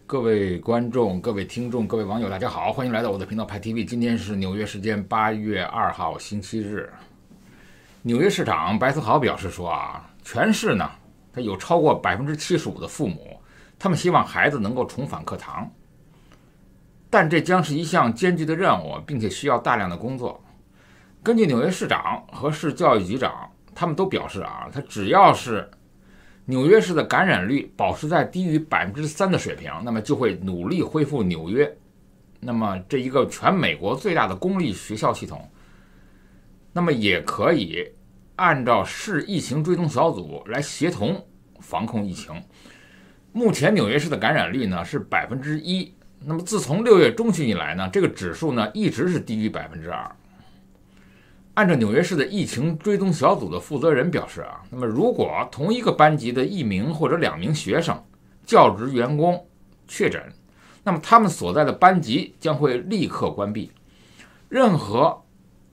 各位观众、各位听众、各位网友，大家好，欢迎来到我的频道派 TV。今天是纽约时间8月2号星期日。纽约市长白思豪表示说全市呢，他有超过75%的父母，他们希望孩子能够重返课堂，但这将是一项艰巨的任务，并且需要大量的工作。根据纽约市长和市教育局长，他们都表示他只要是纽约市的感染率保持在低于3%的水平，那么就会努力恢复纽约，那么这一个全美国最大的公立学校系统，那么也可以按照市疫情追踪小组来协同防控疫情。目前纽约市的感染率呢是1%，那么自从6月中旬以来呢，这个指数呢一直是低于2%。按照纽约市的疫情追踪小组的负责人表示那么如果同一个班级的1名或者2名学生、教职员工确诊，那么他们所在的班级将会立刻关闭。任何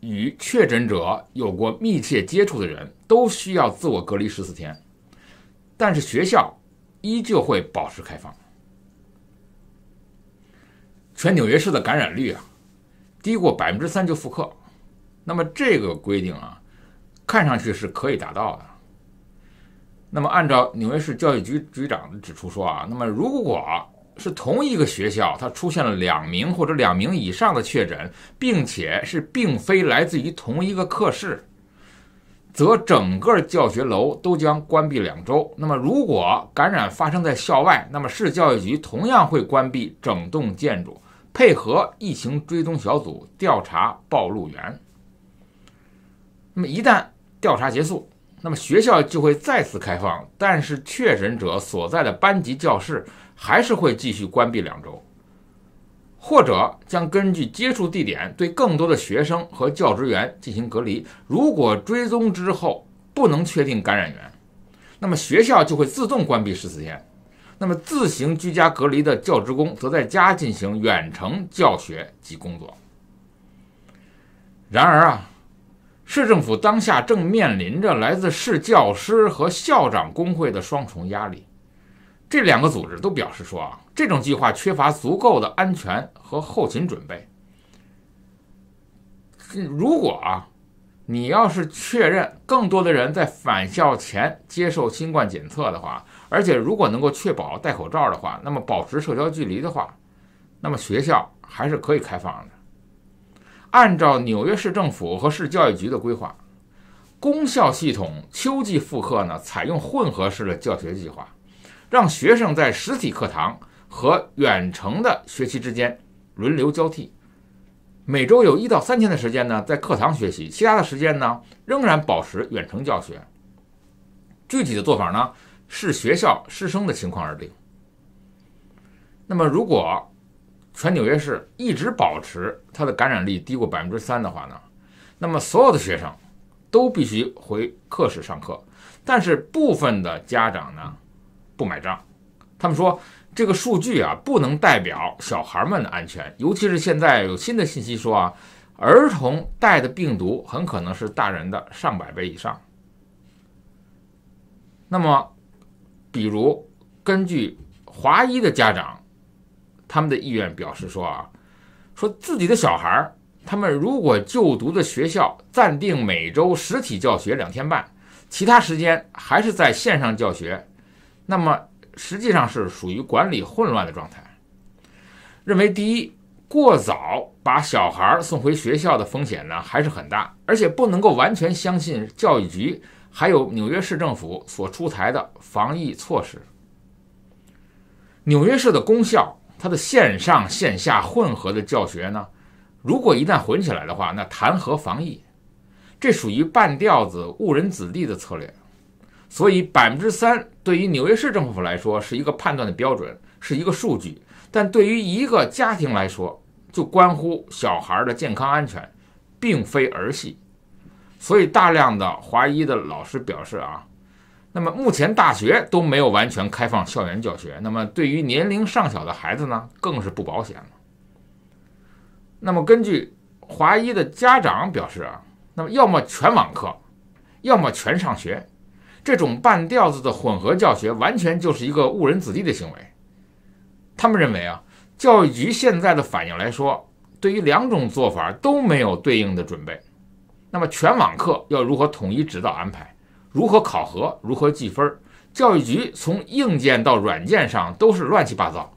与确诊者有过密切接触的人都需要自我隔离14天，但是学校依旧会保持开放。全纽约市的感染率低过3%就复课。那么这个规定看上去是可以达到的。那么按照纽约市教育局局长指出说那么如果是同一个学校它出现了2名或者2名以上的确诊，并且是并非来自于同一个课室，则整个教学楼都将关闭2周。那么如果感染发生在校外，那么市教育局同样会关闭整栋建筑，配合疫情追踪小组调查暴露源。那么一旦调查结束，那么学校就会再次开放，但是确诊者所在的班级教室还是会继续关闭2周，或者将根据接触地点对更多的学生和教职员进行隔离。如果追踪之后不能确定感染源，那么学校就会自动关闭14天。那么自行居家隔离的教职工则在家进行远程教学及工作。然而市政府当下正面临着来自市教师和校长工会的双重压力。这2个组织都表示说这种计划缺乏足够的安全和后勤准备。如果你要是确认更多的人在返校前接受新冠检测的话，而且如果能够确保戴口罩的话，那么保持社交距离的话，那么学校还是可以开放的。按照纽约市政府和市教育局的规划，公校系统秋季复课呢采用混合式的教学计划，让学生在实体课堂和远程的学习之间轮流交替，每周有1到3天的时间呢在课堂学习，其他的时间呢仍然保持远程教学。具体的做法呢视学校师生的情况而定。那么如果全纽约市一直保持它的感染率低过3%的话呢，那么所有的学生都必须回课室上课。但是部分的家长呢不买账，他们说这个数据不能代表小孩们的安全，尤其是现在有新的信息说儿童带的病毒很可能是大人的上百倍以上。那么比如根据华裔的家长他们的意愿表示说自己的小孩他们如果就读的学校暂定每周实体教学2天半，其他时间还是在线上教学，那么实际上是属于管理混乱的状态。认为第一，过早把小孩送回学校的风险呢还是很大，而且不能够完全相信教育局还有纽约市政府所出台的防疫措施。纽约市的公校它的线上线下混合的教学呢，如果一旦混起来的话，那谈何防疫？这属于半吊子误人子弟的策略。所以3%对于纽约市政府来说是一个判断的标准，是一个数据，但对于一个家庭来说就关乎小孩的健康安全，并非儿戏。所以大量的华裔的老师表示那么目前大学都没有完全开放校园教学，那么对于年龄尚小的孩子呢更是不保险了。那么根据华裔的家长表示那么要么全网课，要么全上学，这种半吊子的混合教学完全就是一个误人子弟的行为。他们认为啊，教育局现在的反应来说，对于两种做法都没有对应的准备。那么全网课要如何统一指导安排，如何考核，如何计分，教育局从硬件到软件上都是乱七八糟，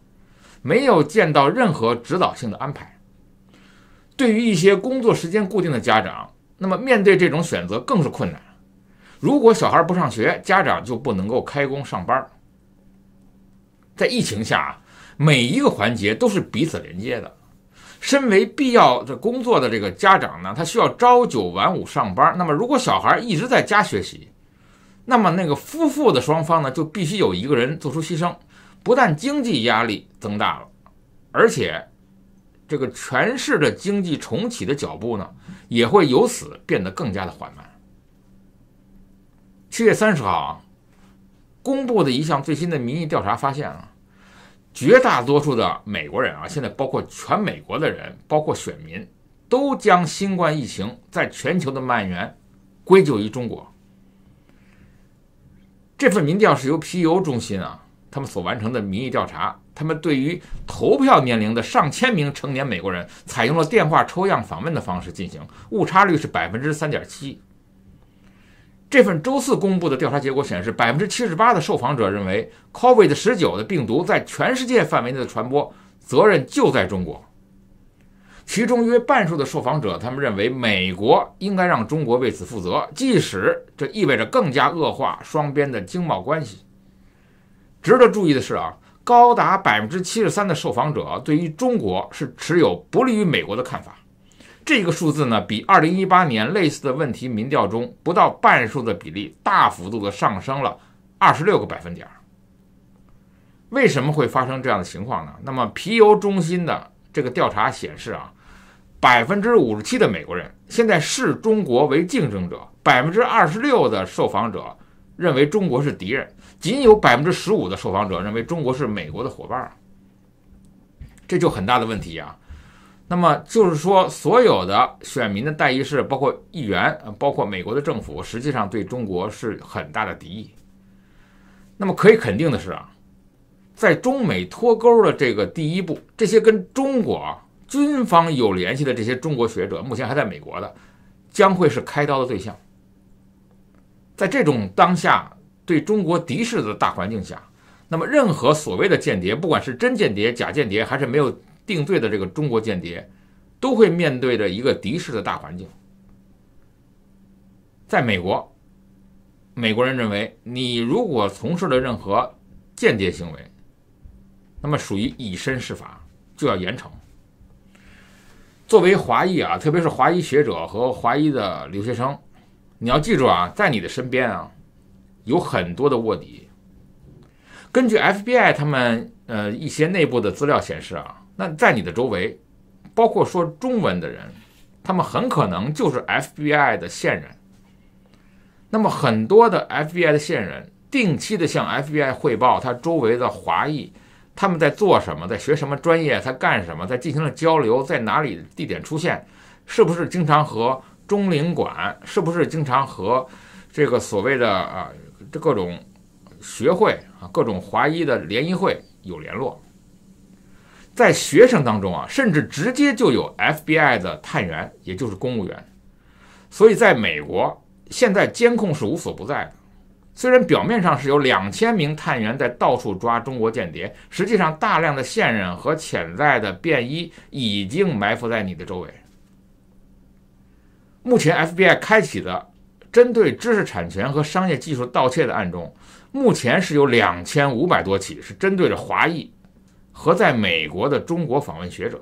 没有见到任何指导性的安排。对于一些工作时间固定的家长，那么面对这种选择更是困难。如果小孩不上学，家长就不能够开工上班。在疫情下，每一个环节都是彼此连接的。身为必要的工作的这个家长呢，他需要朝九晚五上班。那么如果小孩一直在家学习，那么那个夫妇的双方呢，就必须有一个人做出牺牲，不但经济压力增大了，而且这个全市的经济重启的脚步呢，也会由此变得更加的缓慢。7月30号啊，公布的一项最新的民意调查发现啊，绝大多数的美国人啊，现在包括全美国的人，包括选民，都将新冠疫情在全球的蔓延归咎于中国。这份民调是由皮尤中心啊他们所完成的民意调查，他们对于投票年龄的上千名成年美国人采用了电话抽样访问的方式进行，误差率是 3.7%。这份周四公布的调查结果显示， 78% 的受访者认为 COVID-19 的病毒在全世界范围内的传播责任就在中国。其中约半数的受访者他们认为美国应该让中国为此负责，即使这意味着更加恶化双边的经贸关系。值得注意的是啊，高达 73% 的受访者对于中国是持有不利于美国的看法。这个数字呢，比2018年类似的问题民调中不到半数的比例大幅度的上升了26个百分点。为什么会发生这样的情况呢？那么皮尤中心的这个调查显示啊，57%的美国人现在视中国为竞争者，26%的受访者认为中国是敌人，仅有15%的受访者认为中国是美国的伙伴。这就很大的问题啊。那么就是说，所有的选民的代议士，包括议员，包括美国的政府，实际上对中国是很大的敌意。那么可以肯定的是啊，在中美脱钩的这个第一步，这些跟中国军方有联系的这些中国学者，目前还在美国的，将会是开刀的对象。在这种当下对中国敌视的大环境下，那么任何所谓的间谍，不管是真间谍、假间谍，还是没有定罪的这个中国间谍，都会面对着一个敌视的大环境。在美国，美国人认为你如果从事了任何间谍行为，那么属于以身试法，就要严惩。作为华裔啊，特别是华裔学者和华裔的留学生，你要记住啊，在你的身边啊，有很多的卧底。根据 FBI 他们一些内部的资料显示啊，那在你的周围，包括说中文的人，他们很可能就是 FBI 的线人。那么很多的 FBI 的线人定期的向 FBI 汇报他周围的华裔，他们在做什么，在学什么专业，在干什么，在进行了交流，在哪里地点出现，是不是经常和中领馆，是不是经常和这个所谓的这各种学会啊，各种华裔的联谊会有联络。在学生当中啊，甚至直接就有 FBI 的探员，也就是公务员。所以在美国，现在监控是无所不在的。虽然表面上是有2000名探员在到处抓中国间谍，实际上大量的线人和潜在的便衣已经埋伏在你的周围。目前 FBI 开启的针对知识产权和商业技术盗窃的案中，目前是有2500多起，是针对着华裔和在美国的中国访问学者。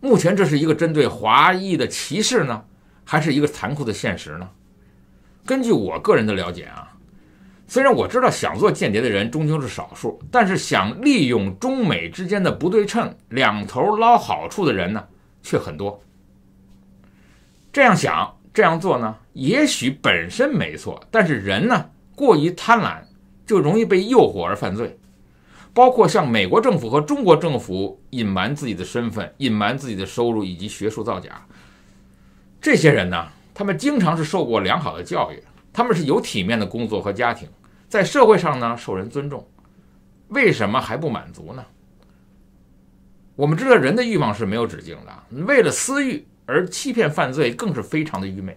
目前这是一个针对华裔的歧视呢，还是一个残酷的现实呢？根据我个人的了解啊，虽然我知道想做间谍的人终究是少数，但是想利用中美之间的不对称，两头捞好处的人呢，却很多。这样想这样做呢，也许本身没错，但是人呢过于贪婪，就容易被诱惑而犯罪。包括向美国政府和中国政府隐瞒自己的身份、隐瞒自己的收入以及学术造假。这些人呢，他们经常是受过良好的教育，他们是有体面的工作和家庭，在社会上呢受人尊重。为什么还不满足呢？我们知道人的欲望是没有止境的，为了私欲而欺骗犯罪更是非常的愚昧。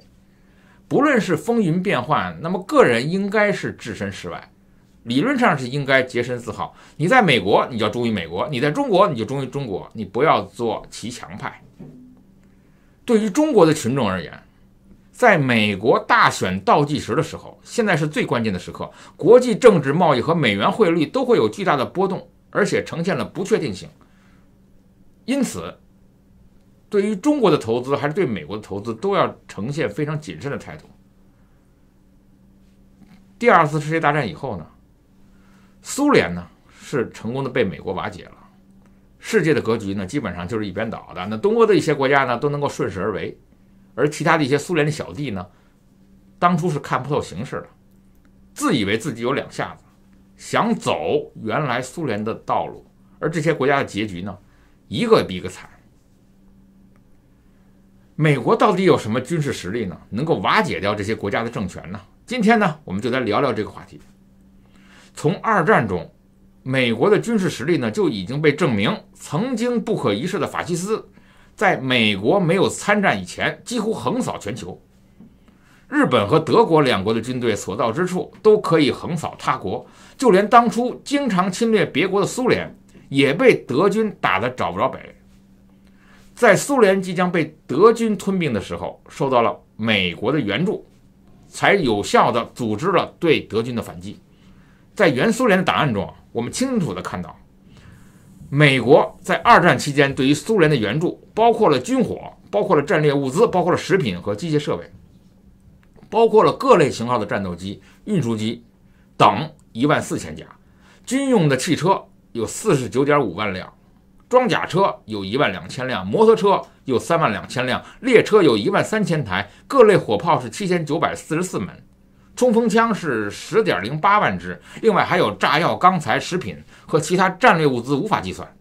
不论是风云变幻，那么个人应该是置身事外，理论上是应该洁身自好。你在美国，你就要忠于美国；你在中国，你就忠于中国，你不要做骑墙派。对于中国的群众而言，在美国大选倒计时的时候，现在是最关键的时刻，国际政治贸易和美元汇率都会有巨大的波动，而且呈现了不确定性。因此，对于中国的投资还是对美国的投资，都要呈现非常谨慎的态度。第二次世界大战以后呢，苏联呢是成功的被美国瓦解了，世界的格局呢基本上就是一边倒的。那东欧的一些国家呢都能够顺势而为，而其他的一些苏联的小弟呢，当初是看不透形势的，自以为自己有两下子，想走原来苏联的道路，而这些国家的结局呢，一个比一个惨。美国到底有什么军事实力呢，能够瓦解掉这些国家的政权呢？今天呢，我们就来聊聊这个话题。从二战中，美国的军事实力呢就已经被证明，曾经不可一世的法西斯，在美国没有参战以前，几乎横扫全球。日本和德国两国的军队所到之处，都可以横扫他国，就连当初经常侵略别国的苏联，也被德军打得找不着北。在苏联即将被德军吞并的时候，受到了美国的援助，才有效地组织了对德军的反击。在原苏联的档案中，我们清楚地看到，美国在二战期间对于苏联的援助，包括了军火，包括了战略物资，包括了食品和机械设备，包括了各类型号的战斗机、运输机等14000架，军用的汽车有49.5万辆，装甲车有12000辆，摩托车有32000辆，列车有13000台，各类火炮是7944门，冲锋枪是10.08万支，另外还有炸药、钢材、食品和其他战略物资无法计算。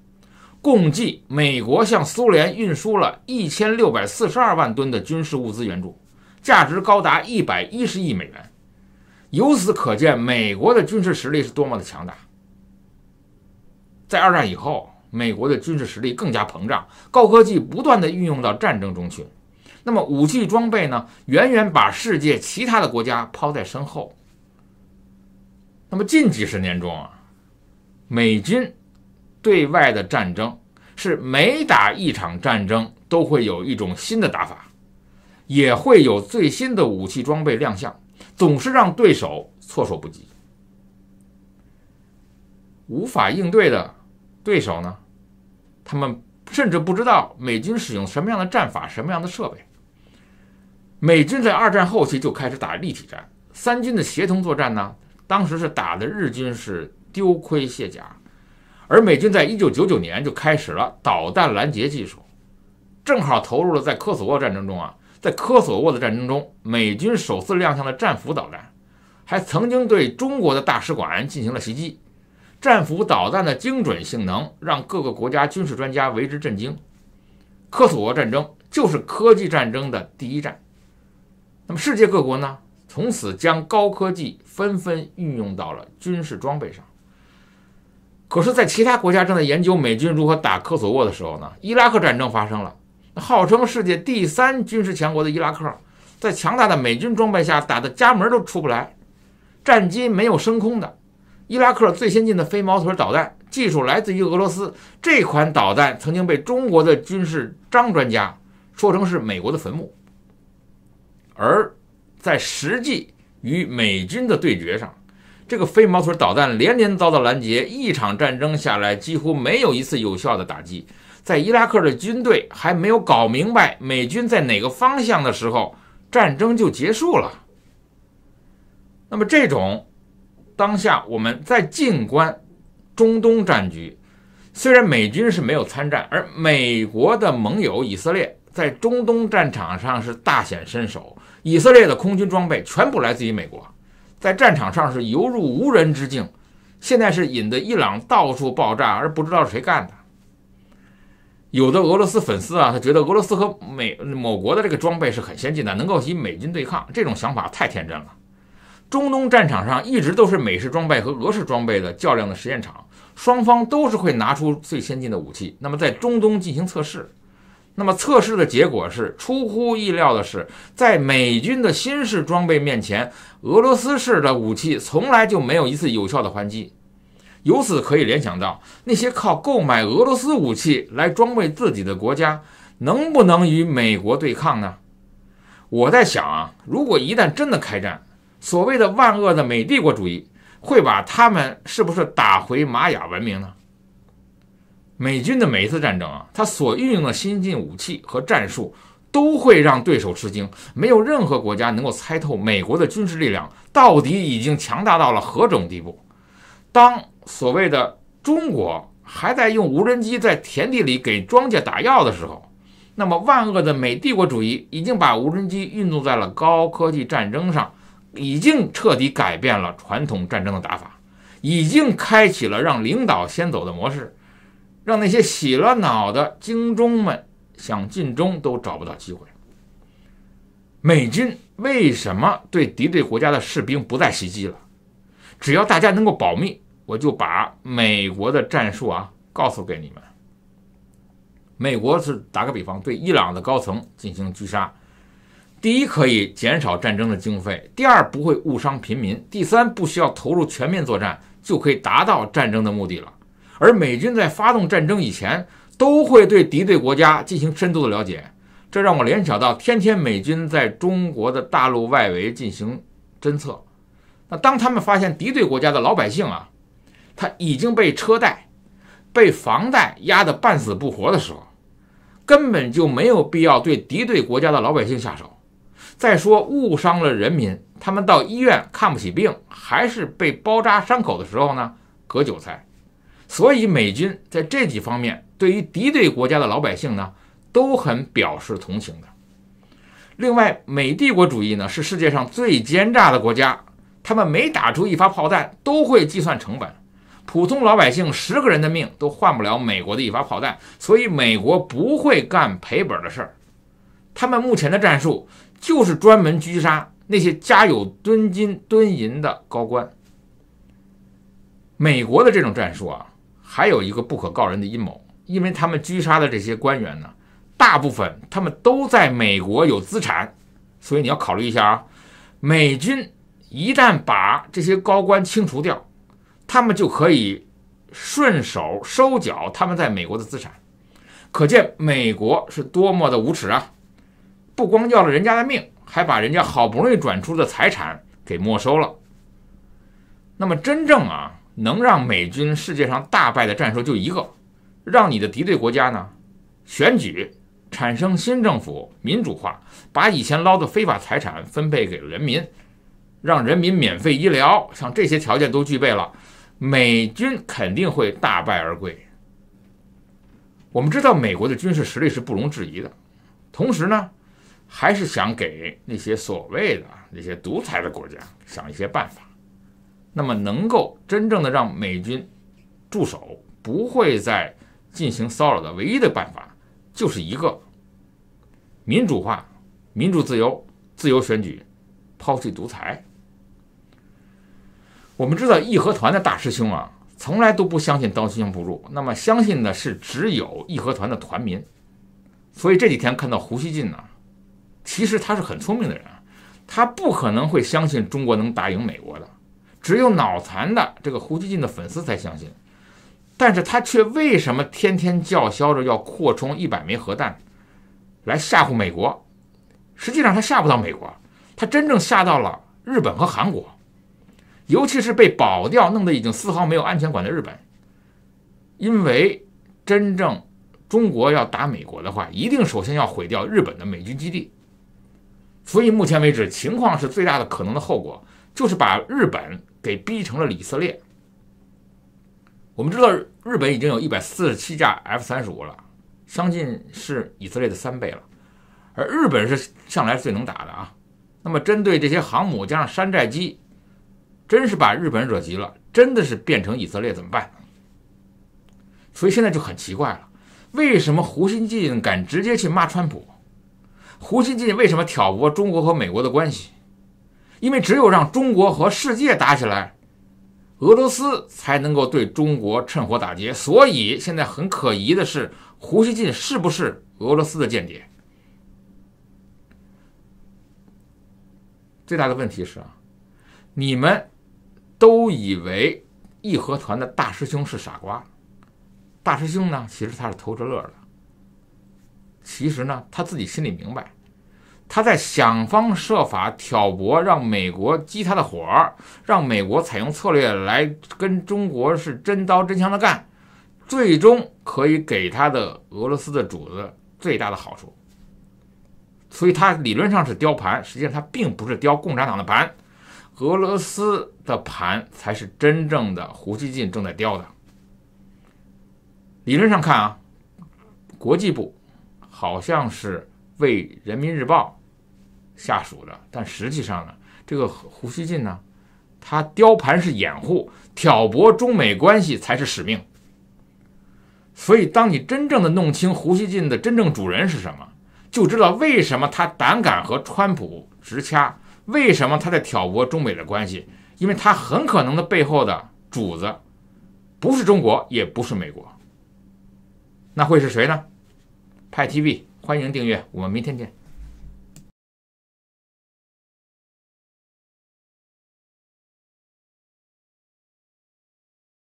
共计美国向苏联运输了1642万吨的军事物资援助，价值高达110亿美元。由此可见，美国的军事实力是多么的强大。在二战以后，美国的军事实力更加膨胀，高科技不断地运用到战争中去。那么武器装备呢，远远把世界其他的国家抛在身后。那么近几十年中啊，美军对外的战争是每打一场战争都会有一种新的打法，也会有最新的武器装备亮相，总是让对手措手不及。无法应对的对手呢，他们甚至不知道美军使用什么样的战法，什么样的设备。美军在二战后期就开始打立体战，三军的协同作战呢，当时是打的日军是丢盔卸甲，而美军在1999年就开始了导弹拦截技术，正好投入了在科索沃战争中啊。在科索沃的战争中，美军首次亮相了战斧导弹，还曾经对中国的大使馆进行了袭击。战斧导弹的精准性能让各个国家军事专家为之震惊。科索沃战争就是科技战争的第一战。那么世界各国呢，从此将高科技纷纷运用到了军事装备上。可是在其他国家正在研究美军如何打科索沃的时候呢，伊拉克战争发生了。号称世界第3军事强国的伊拉克，在强大的美军装备下打得家门都出不来，战机没有升空的。伊拉克最先进的飞毛腿导弹技术来自于俄罗斯，这款导弹曾经被中国的军事张专家说成是美国的坟墓。而在实际与美军的对决上，这个飞毛腿导弹连连遭到拦截，一场战争下来几乎没有一次有效的打击。在伊拉克的军队还没有搞明白美军在哪个方向的时候，战争就结束了。那么这种当下我们在静观中东战局，虽然美军是没有参战，而美国的盟友以色列在中东战场上是大显身手，以色列的空军装备全部来自于美国，在战场上是犹如无人之境。现在是引得伊朗到处爆炸，而不知道是谁干的。有的俄罗斯粉丝啊，他觉得俄罗斯和某国的这个装备是很先进的，能够与美军对抗，这种想法太天真了。中东战场上一直都是美式装备和俄式装备的较量的实验场，双方都是会拿出最先进的武器，那么在中东进行测试。那么测试的结果是，出乎意料的是，在美军的新式装备面前，俄罗斯式的武器从来就没有一次有效的还击。由此可以联想到，那些靠购买俄罗斯武器来装备自己的国家，能不能与美国对抗呢？我在想啊，如果一旦真的开战，所谓的万恶的美帝国主义会把他们是不是打回玛雅文明呢？美军的每一次战争啊，它所运用的先进武器和战术都会让对手吃惊，没有任何国家能够猜透美国的军事力量到底已经强大到了何种地步。当所谓的中国还在用无人机在田地里给庄稼打药的时候，那么万恶的美帝国主义已经把无人机运用在了高科技战争上，已经彻底改变了传统战争的打法，已经开启了让领导先走的模式，让那些洗了脑的精忠们想进中都找不到机会。美军为什么对敌对国家的士兵不再袭击了？只要大家能够保密，我就把美国的战术告诉给你们。美国是打个比方，对伊朗的高层进行狙杀。第一，可以减少战争的经费；第二，不会误伤平民；第三，不需要投入全面作战，就可以达到战争的目的了。而美军在发动战争以前，都会对敌对国家进行深度的了解，这让我联想到天天美军在中国的大陆外围进行侦测。那当他们发现敌对国家的老百姓他已经被车贷、被房贷压得半死不活的时候，根本就没有必要对敌对国家的老百姓下手。再说误伤了人民，他们到医院看不起病，还是被包扎伤口的时候呢，割韭菜。所以美军在这几方面对于敌对国家的老百姓呢，都很表示同情的。另外，美帝国主义呢是世界上最奸诈的国家，他们每打出一发炮弹都会计算成本，普通老百姓10个人的命都换不了美国的一发炮弹，所以美国不会干赔本的事儿。他们目前的战术就是专门狙杀那些家有蹲金蹲银的高官。美国的这种战术还有一个不可告人的阴谋，因为他们狙杀的这些官员呢，大部分他们都在美国有资产，所以你要考虑一下美军一旦把这些高官清除掉，他们就可以顺手收缴他们在美国的资产。可见美国是多么的无耻不光要了人家的命，还把人家好不容易转出的财产给没收了。那么真正能让美军世界上大败的战术就一个，让你的敌对国家呢选举，产生新政府，民主化，把以前捞的非法财产分配给人民，让人民免费医疗，像这些条件都具备了，美军肯定会大败而归。我们知道美国的军事实力是不容置疑的，同时呢，还是想给那些所谓的那些独裁的国家想一些办法。那么能够真正的让美军驻守，不会再进行骚扰的唯一的办法，就是一个民主化、民主自由、自由选举，抛弃独裁。我们知道义和团的大师兄从来都不相信刀枪不入，那么相信的是只有义和团的团民。所以这几天看到胡锡进其实他是很聪明的人，他不可能会相信中国能打赢美国的，只有脑残的这个胡锡进的粉丝才相信。但是他却为什么天天叫嚣着要扩充100枚核弹来吓唬美国？实际上他吓不到美国，他真正吓到了日本和韩国，尤其是被保钓弄得已经丝毫没有安全感的日本。因为真正中国要打美国的话，一定首先要毁掉日本的美军基地。所以目前为止，情况是最大的可能的后果就是把日本给逼成了以色列。我们知道日本已经有147架 F-35了，相近是以色列的3倍了，而日本是向来最能打的那么针对这些航母加上山寨机，真是把日本惹急了，真的是变成以色列怎么办？所以现在就很奇怪了，为什么胡锡进敢直接去骂川普？胡锡进为什么挑拨中国和美国的关系？因为只有让中国和世界打起来，俄罗斯才能够对中国趁火打劫。所以现在很可疑的是，胡锡进是不是俄罗斯的间谍？最大的问题是你们都以为义和团的大师兄是傻瓜，大师兄呢，其实他是偷着乐的。其实呢，他自己心里明白，他在想方设法挑拨，让美国激他的火，让美国采用策略来跟中国是真刀真枪的干，最终可以给他的俄罗斯的主子最大的好处。所以他理论上是雕盘，实际上他并不是雕共产党的盘，俄罗斯的盘才是真正的胡锡进正在雕的。理论上看国际部好像是为人民日报下属的，但实际上呢，这个胡锡进呢，他雕盘是掩护，挑拨中美关系才是使命。所以当你真正的弄清胡锡进的真正主人是什么，就知道为什么他胆敢和川普直掐，为什么他在挑拨中美的关系，因为他很可能的背后的主子不是中国，也不是美国，那会是谁呢？派 TV 欢迎订阅，我们明天见。